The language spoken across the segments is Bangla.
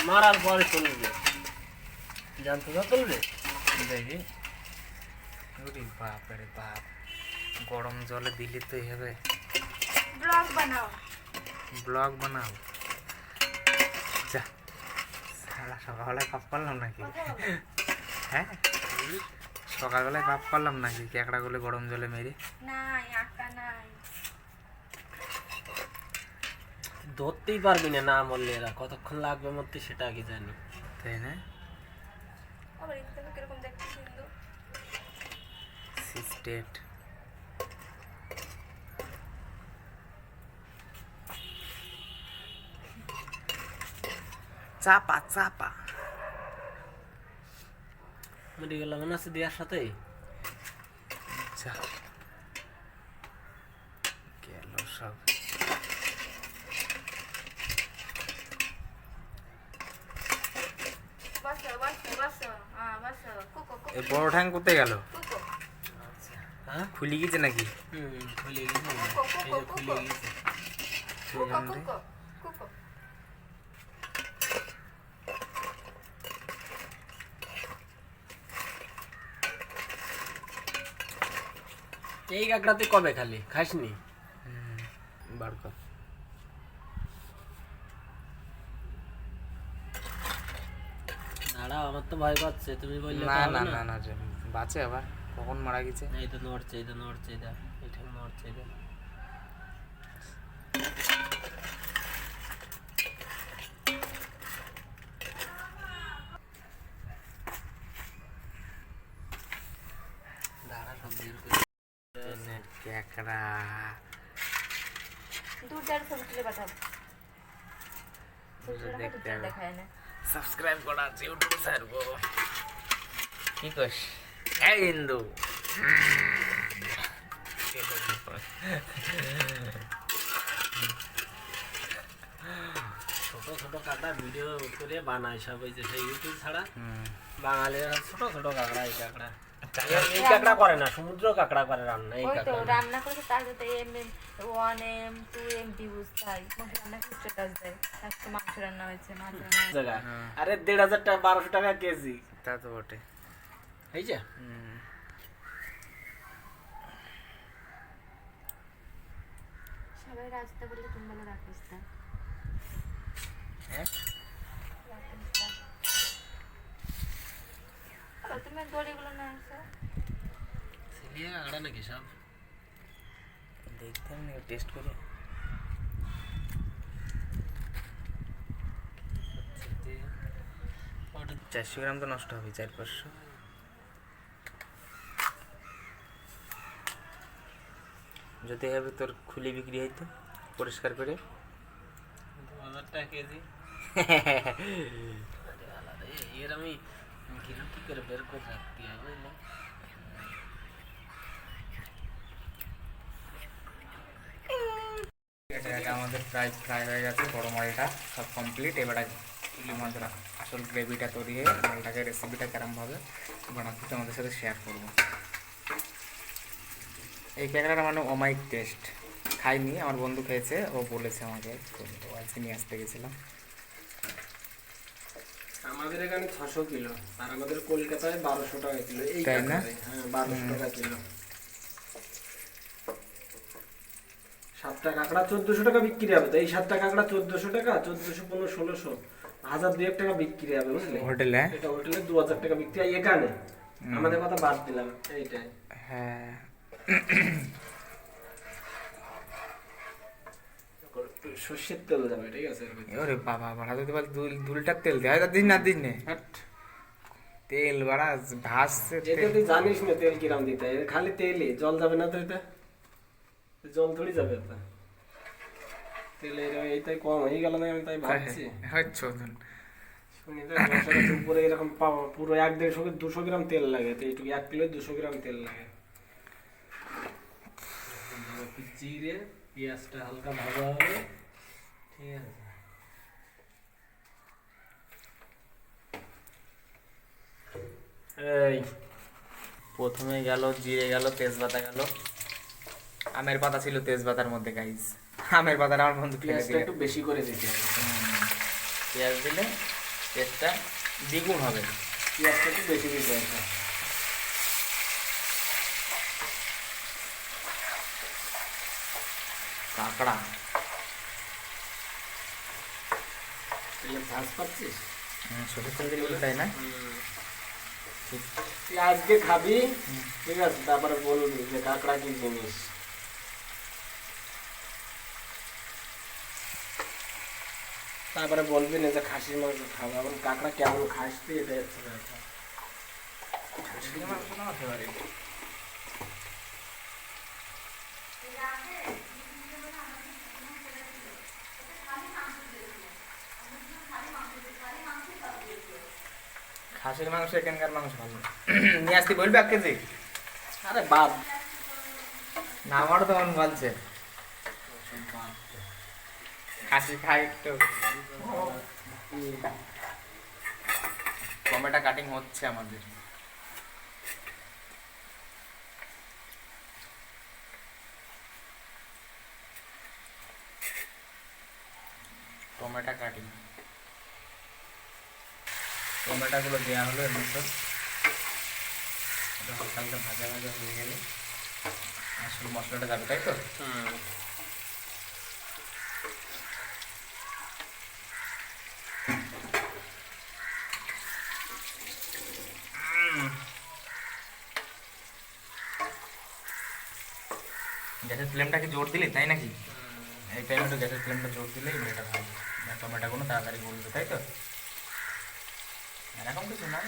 মারার পরে চলবে, জানতে না চলবে। দেখি, ওরে বাপ রে বাপ, গরম জলে দিলে তো হবে। ব্লগ বানাও, ব্লগ বানাও। যা সারা সকালবেলায় পাপ করলাম নাকি? হ্যাঁ, সকালবেলায় পাপ করলাম নাকি ক্যাকড়াগুলো গরম জলে মেরে? নাই আটা নাই। ধরতেই পারবি না, না মরলে এরা কতক্ষণ লাগবে মরতে সেটা আগে জানি। তাই না? আবার এতে কিরকম দেখতে সুন্দর। সিস্টেট চাপা চাপা মরে গেলাম না আছে দেওয়ার সাথে। যা গেল সব। বসো বসো বসো, হ্যাঁ বসো। কুকো কুকো এই বড় ঠ্যাং কোথায় গেল? কুকো হ্যাঁ, খুলি গেছে নাকি? খুলে গেছে, এই যে খুলে গেছে। কুকো কুকো কুকো। এই কাঁকড়াতে কবে খালি খাসনি? বার কর। দাঁড়াও, আমার তো ভয় পাচ্ছে, তুমি বললে তো না হবে না না। না না যে বাঁচে আবার, কখন মারা গেছে? এই তো নড়ছে, এই তো নড়ছে, এটা এটা নড়ছে, এটা দাঁড়া সব বের করে। ক্যাকড়া দূর যার ছবি তুলে পাঠাবো। দেখতে হবে। দেখায় না। সাবস্ক্রাইব করা আছে ইউটিউবে ছাড়বো। কি কস এই ইন্দু? ছোট ছোট কাঁকড়া ভিডিও করে বানায় সব, এই যে সেই ইউটিউব ছাড়া বাঙালিরা ছোট ছোট কাঁকড়া, এই কাঁকড়া এই কাঁকড়া করে না, সমুদ্র কাঁকড়া করে রান্না। এই ওই তো কাঁকড়া রান্না করেছে তার সাথে 1M 2M ভিউজ তাই রান্না করে স্ট্যাটাস দেয়। আজকে মাছ রান্না হয়েছে, মাছ রান্না হয়েছে। জায়গা আরে 1,500 টাকা 1,200 টাকা কেজি। তা তো বটে। এই যে সবাই রাস্তা বলে তুমি বলে রাখিস্তা। হ্যাঁ তুমি দড়িগুলো না আসো। সিলিয়া কাঁকড়া নাকি সব? দেখতাম না, টেস্ট করে। ওটা 400 গ্রাম তো নষ্ট হবে, 400-500। যদি হবে তোর খুলি বিক্রি হইতো পরিষ্কার করে। 2,000 টাকা কেজি। আরে আলাদা এর আমি কিলো কি করে বের করে রাখতে হবে না? এটা আমাদের প্রায় ফ্রাই হয়ে গেছে, বড় মালটা সব কমপ্লিট। এবার তুলি মাছের আসল গ্রেভিটা তৈরি হয়ে মালটাকে রেসিপিটা কেরমভাবে বানাতে তোমাদের সাথে শেয়ার করবো। এই ক্যাকড়াটা মানে অমাইক টেস্ট। খাইনি, আমার বন্ধু খেয়েছে, ও বলেছে আমাকে, তো আজকে নিয়ে আসতে গেছিলাম। আমাদের এখানে 600 কিলো, আর আমাদের কলকাতায় 1200 টাকা কিলো। এই তাই না? হ্যাঁ 1200 টাকা কিলো। 7টা কাঁকড়া 1400 টাকা বিক্রি হবে। তো এই 7টা কাঁকড়া 1400 টাকা, 1400 15 1600, 1000 টাকা বিক্রি হবে, বুঝলে? হোটেলে এটা হোটেলে 2000 টাকা বিক্রি হয়। এখানে আমাদের কথা বাদ দিলাম, এইটাই। হ্যাঁ সর্ষের তেল যাবে, ঠিক আছে? ওরে বাবা, বাড়া যদি বল 2 লিটার তেল দেয়, তা দিন না দিন নে তেল বাড়া ভাসছে। এটা তুই জানিস না তেল কিরাম দিতে হয়? খালি তেলই, জল যাবে না তো? এটা জল থোড়ি যাবে, এটা তেল এইটাই কম হয়ে গেল না, আমি তাই ভাবছি। শুনি তো মশলাটা উপরে এরকম পুরো 1-150 200 গ্রাম তেল লাগে, তো এইটুকু 1 কিলো 200 গ্রাম তেল লাগে। জিরে পেঁয়াজটা হালকা ভাজা হবে, ঠিক আছে? এই প্রথমে গেল জিরে, গেল তেজপাতা, গেল আমের পাতা ছিল তেজপাতার মধ্যে গাইস। আমের পাতাটা আমার বন্ধু ফেলে পেঁয়াজটা দিল। একটু বেশি করে দিতে হবে। পেঁয়াজ দিলে টেস্টটা দ্বিগুণ হবে। পেঁয়াজটা একটু বেশি দিতে হবে। কাঁকড়া তেলে ঝাঁজ পাচ্ছিস? সরষের তেল দিয়ে বলে তাই না? ঠিক। তুই আজকে খাবি, ঠিক আছে, তারপরে বলবি যে কাঁকড়া কি জিনিস। তারপরে বলবি না যে খাসির মাংস খাবো, এখন কাঁকড়া কেমন খাস তুই, এটা হচ্ছে ব্যাপার। খাসির মাংস না হতে পারে। খাসির মাংস এখানকার মাংস ভালো। নিয়ে আসতে বলবে 1 কেজি? আরে বাদ না, আমারও তখন বলছে বাদ দে। খাসি খাই একটু। টমেটো কাটিং হচ্ছে আমাদের। টমেটো কাটিং, টমেটোগুলো দেওয়া হলো এর মধ্যে। এটা হালকা হালকা ভাজা ভাজা হয়ে গেলে আসল মশলাটা যাবে, তাই তো? গ্যাসের ফ্লেমটাকে জোর দিলি তাই নাকি? এই টাইমে একটু গ্যাসের ফ্লেমটা জোর দিলেই এটা ভালো, টমেটোগুলো তাড়াতাড়ি গলবে, তাই তো? এরকম কিছু না।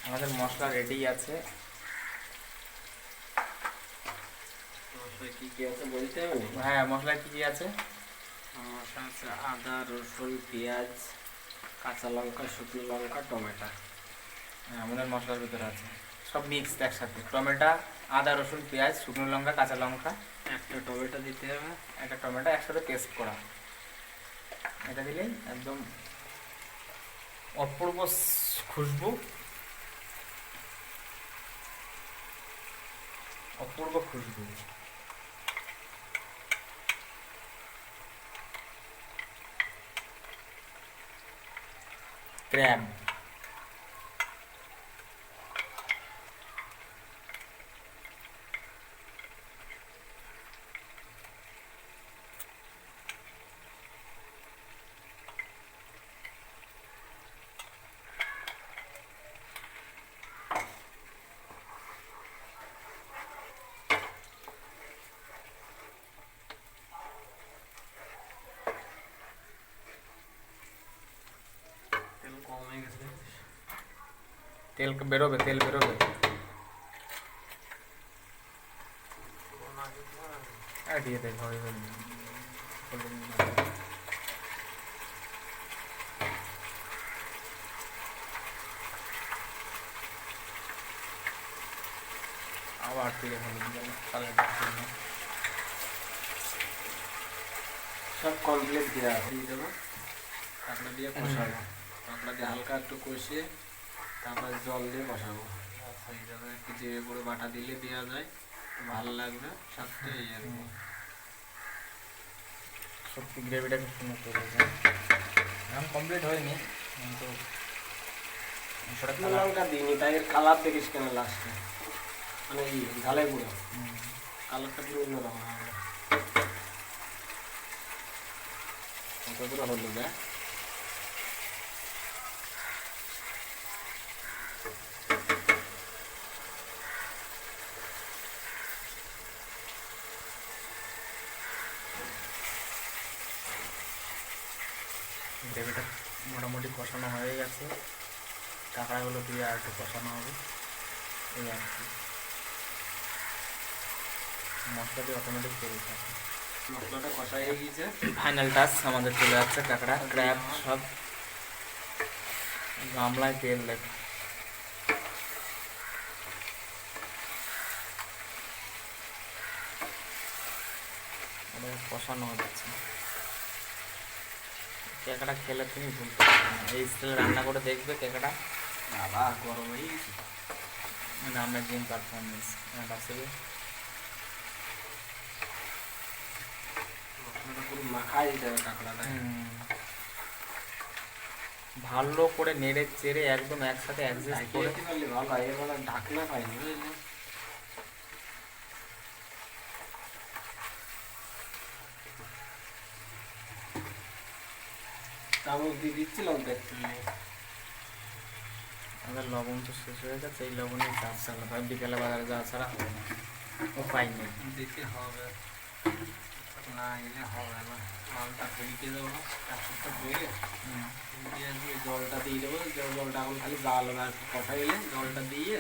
আমাদের মশলা রেডি আছে। কি কি আছে বলতে হবে না? হ্যাঁ, মশলা কি কি আছে? মশলা আছে আদা, রসুন, পেঁয়াজ, কাঁচা লঙ্কা, শুকনো লঙ্কা, টমেটো। হ্যাঁ, আমাদের মশলার ভিতরে আছে সব মিক্স একসাথে। টমেটো, আদা, রসুন, পেঁয়াজ, শুকনো লঙ্কা, কাঁচা লঙ্কা, একটা টমেটো দিতে হবে, একটা টমেটো একসাথে পেস্ট করা। এটা দিলেই একদম অপূর্ব খুশবু, অপূর্ব খুশবু। ক্র্যাব, তেল কম হয়ে গেছে। তেল বেরোবে, তেল বেরোবে। দিয়ে দেয় ঘরে আবার দিয়ে কালারটা সব কমপ্লিট দেওয়া দিয়ে দেবো, কাঁকড়া দিয়ে কষাবো। কাঁকড়া দিয়ে হালকা একটু কষিয়ে তারপরে জল দিয়ে কষাবো। হয়ে যাবে। একটু জিরে গুঁড়ো বাটা দিলে দেওয়া যায়, ভালো লাগবে সাথে। এই আর কি। সত্যি গ্রেভিটা খুব সুন্দর তৈরি হয়েছে। এখন কমপ্লিট হয়নি কিন্তু শুকনো লঙ্কা দিইনি, তাই এর কালার দেখিস কেন লাস্টে, মানে এই ঝালে গুঁড়ো কালারটা পুরো অন্যরকম হবে। কতগুলো হলো দেখ। গ্রেভিটা মোটামুটি কষানো হয়ে গেছে, কাঁকড়াগুলো দিয়ে আর একটু কষানো হবে। এই আর কি, মশলা দিয়ে অটোমেটিক তৈরি থাকে। মশলাটা কষা হয়ে গিয়েছে, ফাইনাল টাচ আমাদের চলে যাচ্ছে। কাঁকড়া, ক্র্যাব সব গামলায় তেল দেখ। কষানো হচ্ছে। কেকড়া খেলে তুমি ভুলতে পারবে না, এই স্টাইলে রান্না করে দেখবে কেকড়া। বাবা গরম হয়ে গেছে। আমরা জিম পারফরমেন্স বাসে পুরো মাখাই দিতে হবে কাঁকড়াটা। ভালো করে নেড়ে চেড়ে একদম একসাথে অ্যাডজাস্ট করে দিতে পারলে ভালো হয়, এবার ঢাকনা পাইনি বুঝলি। চামচ দিয়ে দিচ্ছিলাম তো একটু। আমাদের লবণ তো শেষ হয়ে গেছে, এই লবণের চাষ চালাতে হয়, বিকেলে বাজারে যাওয়া ছাড়া হবে না, উপায় নেই। দিতে হবে, না এলে হবে না। মালটা ফেলিতে দেবো কাপড়টা ধুয়ে, দিয়ে আসবো, জলটা দিয়ে দেবো। জলটা এখন খালি জাল হবে, আর কথা এলে জলটা দিয়ে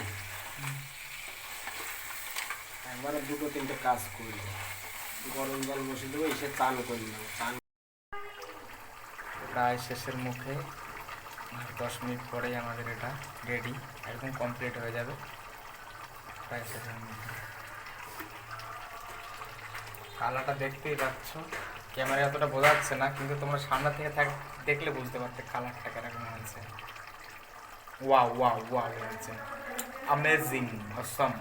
একবারে 2-3টে কাজ করবো। গরম জল বসিয়ে দেবো, এসে চান করে নেবো। চান প্রায় শেষের মুখে, আর 10 মিনিট পরেই আমাদের এটা রেডি, একদম কমপ্লিট হয়ে যাবে। প্রায় শেষের মুখে কালারটা দেখতেই পাচ্ছ, ক্যামেরায় অতটা বোঝা যাচ্ছে না, কিন্তু তোমরা সামনে থেকে দেখলে বুঝতে পারতে কালারটা কেরকম হয়েছে। ওয়াও ওয়াও ওয়াও হয়েছে, অ্যামেজিং, অসম।